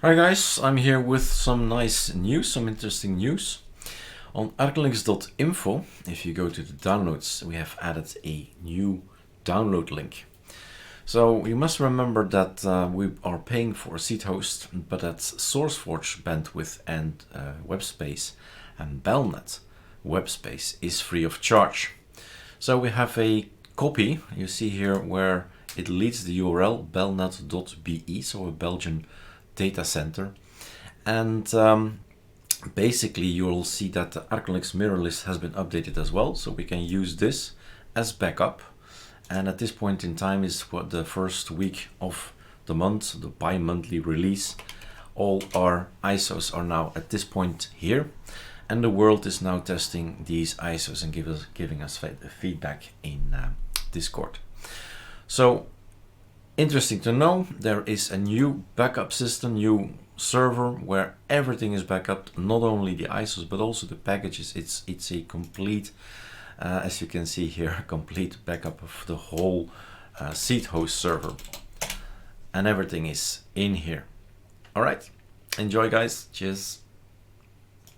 Hi guys, I'm here with some nice news, some interesting news. On ArcoLinux.info, if you go to the downloads, we have added a new download link. So you must remember that we are paying for a seed host, but that's SourceForge bandwidth and web space, and BELNET web space is free of charge. So we have a copy, you see here, where it leads the URL belnet.be, so a Belgian data center, and basically you'll see that the ArcoLinux mirror list has been updated as well, so we can use this as backup. And at this point in time is what the first week of the month, the bi-monthly release. All our ISOs are now at this point here, and the world is now testing these ISOs and giving us feedback in Discord. So interesting to know, there is a new backup system, new server where everything is backup, not only the ISOs but also the packages. It's a complete, as you can see here, a complete backup of the whole seed host server, and everything is in here. All right, enjoy guys, cheers.